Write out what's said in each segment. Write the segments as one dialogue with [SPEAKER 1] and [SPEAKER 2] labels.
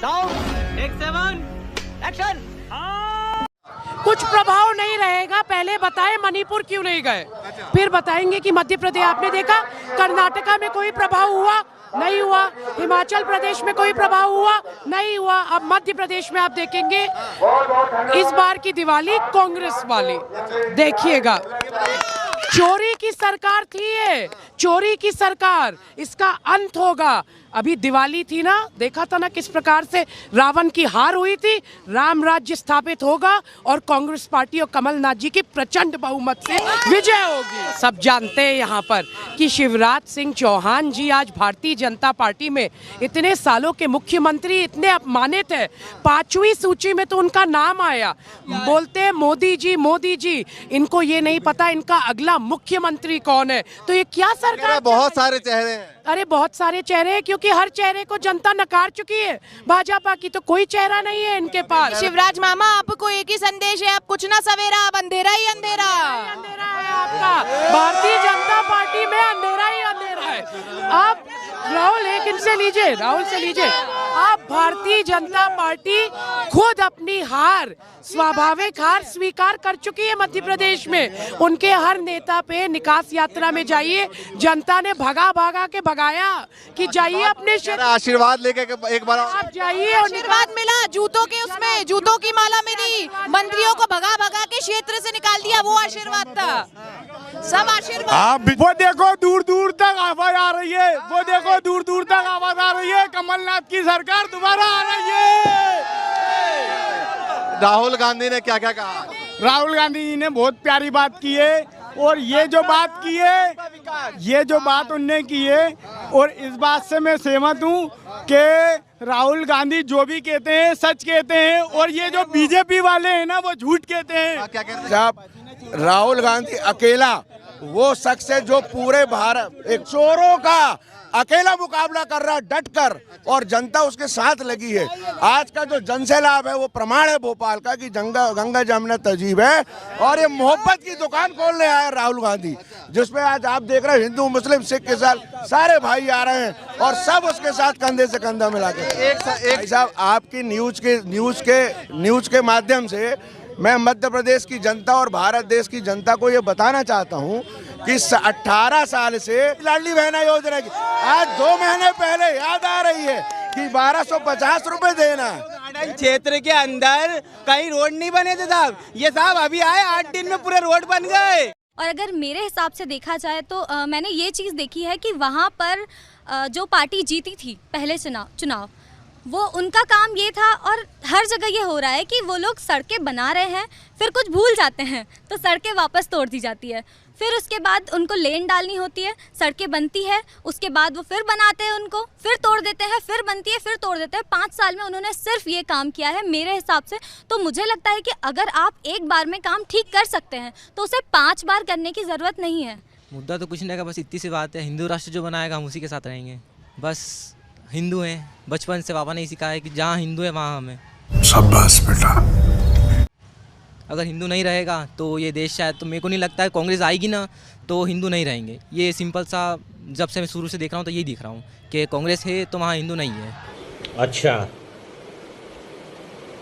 [SPEAKER 1] Take 7 action.
[SPEAKER 2] कुछ प्रभाव नहीं रहेगा। पहले बताएं मणिपुर क्यों नहीं गए, फिर बताएंगे कि मध्य प्रदेश। आपने देखा कर्नाटका में कोई प्रभाव हुआ नहीं हुआ, हिमाचल प्रदेश में कोई प्रभाव हुआ नहीं हुआ। अब मध्य प्रदेश में आप देखेंगे इस बार की दिवाली कांग्रेस वाली देखिएगा। चोरी की सरकार थी ये, चोरी की सरकार, इसका अंत होगा। अभी दिवाली थी ना, देखा था ना किस प्रकार से रावण की हार हुई थी। राम राज्य स्थापित होगा और कांग्रेस पार्टी और कमलनाथ जी की प्रचंड बहुमत से विजय होगी। सब जानते हैं यहाँ पर कि शिवराज सिंह चौहान जी आज भारतीय जनता पार्टी में इतने सालों के मुख्यमंत्री, इतने अपमानित है। 5वीं सूची में तो उनका नाम आया। बोलते हैं मोदी जी, इनको ये नहीं पता इनका अगला मुख्यमंत्री कौन है। तो ये क्या सरकार?
[SPEAKER 3] बहुत सारे चेहरे हैं।
[SPEAKER 2] अरे बहुत सारे चेहरे हैं, क्योंकि हर चेहरे को जनता नकार चुकी है। भाजपा की तो कोई चेहरा नहीं है इनके पास।
[SPEAKER 4] शिवराज मामा, आपको एक ही संदेश है, आप कुछ ना सवेरा, अब अंधेरा ही अंधेरा।
[SPEAKER 2] अंधेरा है आपका, भारतीय जनता पार्टी में अंधेरा ही अंधेरा है। आप राहुल एक इनसे लीजिए, राहुल से लीजिए। आप भारतीय जनता पार्टी खुद अपनी हार, स्वाभाविक हार स्वीकार कर चुकी है मध्य प्रदेश में। उनके हर नेता पे निकास यात्रा में जाइए, जनता ने भगा के भगाया कि जाइए अपने क्षेत्र,
[SPEAKER 3] आशीर्वाद लेके एक बार
[SPEAKER 2] आप जाइए।
[SPEAKER 4] आशीर्वाद मिला, जूतों के उसमें जूतों की माला मिली, मंत्रियों को भगा के क्षेत्र से निकाल दिया, वो आशीर्वाद था। सब आशीर्वाद।
[SPEAKER 5] वो देखो दूर दूर तक आवाज आ रही है, वो देखो दूर दूर तक आवाज आ रही है, कमलनाथ की सरकार दोबारा आ रही है।
[SPEAKER 3] राहुल गांधी ने क्या क्या कहा?
[SPEAKER 5] राहुल गांधी जी ने बहुत प्यारी बात की है, और ये जो बात की है, ये जो बात उनने की है, और इस बात से मैं सहमत हूँ कि राहुल गांधी जो भी कहते हैं सच कहते हैं, और ये जो बीजेपी वाले हैं ना वो झूठ कहते हैं।
[SPEAKER 3] क्या कहते हैं?
[SPEAKER 6] जब राहुल गांधी अकेला वो शख्स है जो पूरे भारत एक चोरों का अकेला मुकाबला कर रहा है डट कर, और जनता उसके साथ लगी है। आज का जो जनसैलाब है वो प्रमाण है भोपाल का कि गंगा जमुना तहजीब है, और ये मोहब्बत की दुकान खोलने आया राहुल गांधी, जिसमें आज आप देख रहे हैं हिंदू मुस्लिम सिख के साथ सारे भाई आ रहे हैं, और सब उसके साथ कंधे से कंधा मिला के। एक साहब, आपकी न्यूज के माध्यम से मैं मध्य प्रदेश की जनता और भारत देश की जनता को ये बताना चाहता हूँ कि 18 साल से लाडली बहना योजना की आज 2 महीने पहले याद आ रही है कि 1250 रुपए देना।
[SPEAKER 1] क्षेत्र के अंदर कहीं रोड नहीं बने थे साहब, ये साहब अभी आए 8 दिन में पूरे रोड बन गए।
[SPEAKER 7] और अगर मेरे हिसाब से देखा जाए तो मैंने ये चीज़ देखी है कि वहाँ पर जो पार्टी जीती थी पहले चुनाव वो उनका काम ये था, और हर जगह ये हो रहा है कि वो लोग सड़कें बना रहे हैं, फिर कुछ भूल जाते हैं तो सड़कें वापस तोड़ दी जाती है, फिर उसके बाद उनको लेन डालनी होती है, सड़कें बनती है, उसके बाद वो फिर बनाते हैं उनको, फिर तोड़ देते हैं, फिर बनती है, फिर तोड़ देते हैं। 5 साल में उन्होंने सिर्फ ये काम किया है मेरे हिसाब से। तो मुझे लगता है कि अगर आप एक बार में काम ठीक कर सकते हैं तो उसे 5 बार करने की ज़रूरत नहीं है।
[SPEAKER 8] मुद्दा तो कुछ नहीं का, बस इतनी सी बात है, हिंदू राष्ट्र जो बनाएगा हम उसी के साथ रहेंगे। बस हिंदू हैं, बचपन से पापा ने सिखाया है कि जहाँ हिंदू है वहाँ हमें।
[SPEAKER 6] शाबाश बेटा।
[SPEAKER 8] अगर हिंदू नहीं रहेगा तो ये देश शायद, तो मेरे को नहीं लगता है कांग्रेस आएगी ना तो हिंदू नहीं रहेंगे। ये सिंपल सा, जब से मैं शुरू से देख रहा हूँ तो यही दिख रहा हूँ कि कांग्रेस है तो वहाँ हिंदू नहीं है।
[SPEAKER 9] अच्छा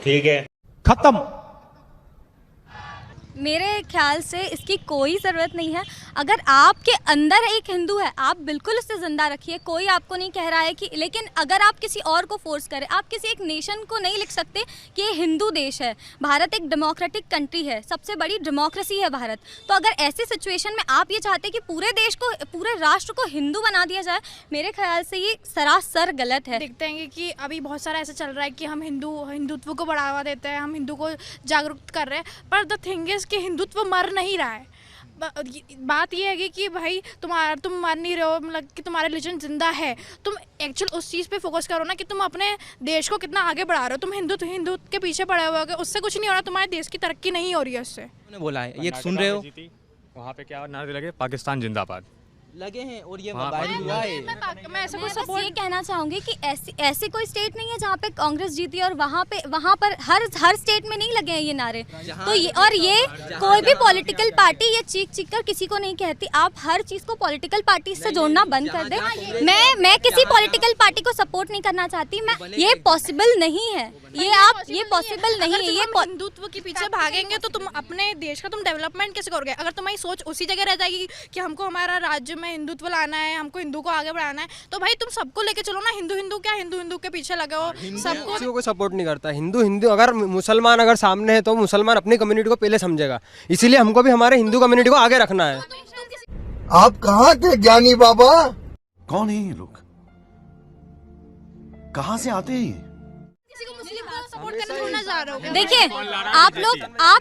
[SPEAKER 9] ठीक है,
[SPEAKER 5] खत्म।
[SPEAKER 7] मेरे ख्याल से इसकी कोई ज़रूरत नहीं है। अगर आपके अंदर एक हिंदू है, आप बिल्कुल उसे ज़िंदा रखिए, कोई आपको नहीं कह रहा है कि, लेकिन अगर आप किसी और को फोर्स करें, आप किसी एक नेशन को नहीं लिख सकते कि ये हिंदू देश है। भारत एक डेमोक्रेटिक कंट्री है, सबसे बड़ी डेमोक्रेसी है भारत। तो अगर ऐसी सिचुएशन में आप ये चाहते कि पूरे देश को, पूरे राष्ट्र को हिंदू बना दिया जाए, मेरे ख्याल से ये सरासर गलत है।
[SPEAKER 10] देखते हैं कि अभी बहुत सारा ऐसा चल रहा है कि हम हिंदुत्व को बढ़ावा देते हैं, हम हिंदू को जागरूक कर रहे हैं, पर द थिंग इज कि हिंदुत्व मर नहीं रहा है। बात यह है कि भाई तुम मर नहीं रहे हो, मतलब कि तुम्हारा रिलीजन जिंदा है। तुम एक्चुअल उस चीज़ पे फोकस करो ना कि तुम अपने देश को कितना आगे बढ़ा रहे हो। तुम हिंदू के पीछे पड़े हुए हो, उससे कुछ नहीं हो रहा, तुम्हारे देश की तरक्की नहीं हो रही है उससे।
[SPEAKER 8] उन्होंने बोला है, ये सुन रहे हो
[SPEAKER 11] वहाँ पे क्या नारे लगे, पाकिस्तान जिंदाबाद।
[SPEAKER 8] लगे हैं और ये वायरल हुआ है।
[SPEAKER 10] मैं ऐसा
[SPEAKER 7] मैं बस ये कहना चाहूंगी कि ऐसी कोई स्टेट नहीं है जहाँ पे कांग्रेस जीती और वहाँ पर हर स्टेट में नहीं लगे हैं ये नारे। तो ये कोई भी पॉलिटिकल पार्टी ये चीख कर किसी को नहीं कहती। आप हर चीज को पॉलिटिकल पार्टी से जोड़ना बंद कर दें। मैं किसी पॉलिटिकल पार्टी को सपोर्ट नहीं करना चाहती। ये पॉसिबल नहीं है, ये पॉसिबल नहीं है। ये
[SPEAKER 10] हिंदुत्व के पीछे भागेंगे तो तुम अपने देश का तुम डेवलपमेंट कैसे करोगे? अगर तुम्हारी सोच उसी जगह रह जाएगी कि हमको हमारा राज्य में हिंदुत्व लाना है, हमको हिंदू को आगे बढ़ाना है, तो भाई तुम सबको लेके चलो ना। हिंदू क्या हिंदू के पीछे लगे हो? सबको
[SPEAKER 9] किसी को सपोर्ट नहीं करता। हिंदू अगर मुसलमान अगर सामने है तो मुसलमान अपनी कम्युनिटी को पहले समझेगा। इसीलिए हमको भी हमारे हिंदू कम्युनिटी को आगे रखना है।
[SPEAKER 11] आप कहाँ के ज्ञानी बाबा?
[SPEAKER 12] कौन है ये लोग? कहाँ से आते हैं?
[SPEAKER 7] देखिए, आप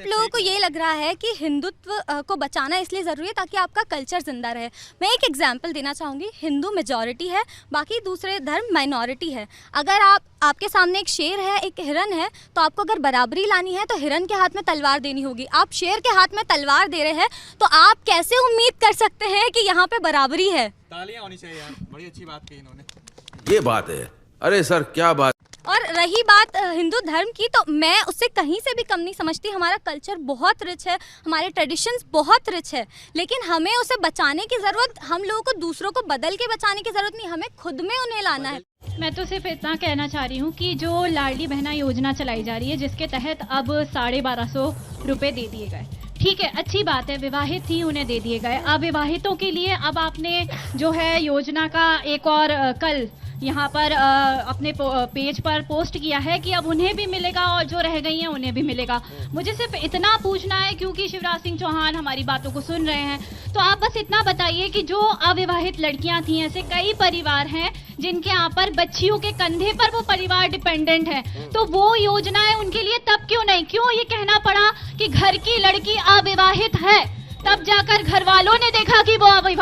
[SPEAKER 7] लोगों को ये लग रहा है कि हिंदुत्व को बचाना इसलिए ज़रूरी है ताकि आपका कल्चर जिंदा रहे। मैं एक एग्जांपल देना चाहूँगी। हिंदू मेजॉरिटी है, बाकी दूसरे धर्म माइनॉरिटी है। अगर आपके सामने एक शेर है, एक हिरन है, तो आपको अगर बराबरी लानी है तो हिरन के हाथ में तलवार देनी होगी। आप शेर के हाथ में तलवार दे रहे हैं तो आप कैसे उम्मीद कर सकते हैं कि यहाँ पे बराबरी है?
[SPEAKER 3] तालियां होनी चाहिए यार, बड़ी अच्छी बात कही इन्होंने।
[SPEAKER 12] ये बात है। अरे सर क्या बात।
[SPEAKER 7] और रही बात हिंदू धर्म की, तो मैं उससे कहीं से भी कम नहीं समझती। हमारा कल्चर बहुत रिच है, हमारे ट्रेडिशंस बहुत रिच है, लेकिन हमें उसे बचाने की ज़रूरत, हम लोगों को दूसरों को बदल के बचाने की ज़रूरत नहीं, हमें खुद में उन्हें लाना है।
[SPEAKER 13] मैं तो सिर्फ इतना कहना चाह रही हूँ कि जो लाडली बहना योजना चलाई जा रही है, जिसके तहत अब 1250 रुपये दे दिए गए, ठीक है, अच्छी बात है। विवाहित थी, उन्हें दे दिए गए। अविवाहितों के लिए अब आपने जो है योजना का एक और कल यहाँ पर अपने पेज पर पोस्ट किया है कि अब उन्हें भी मिलेगा और जो रह गई हैं उन्हें भी मिलेगा। मुझे सिर्फ इतना पूछना है, क्योंकि शिवराज सिंह चौहान हमारी बातों को सुन रहे हैं, तो आप बस इतना बताइए कि जो अविवाहित लड़कियां थी, ऐसे कई परिवार हैं जिनके यहाँ पर बच्चियों के कंधे पर वो परिवार डिपेंडेंट है, तो वो योजना है उनके लिए तब क्यों नहीं? क्यों ये कहना पड़ा कि घर की लड़की अविवाहित है, तब जाकर घर वालों ने देखा कि वो अविवाहित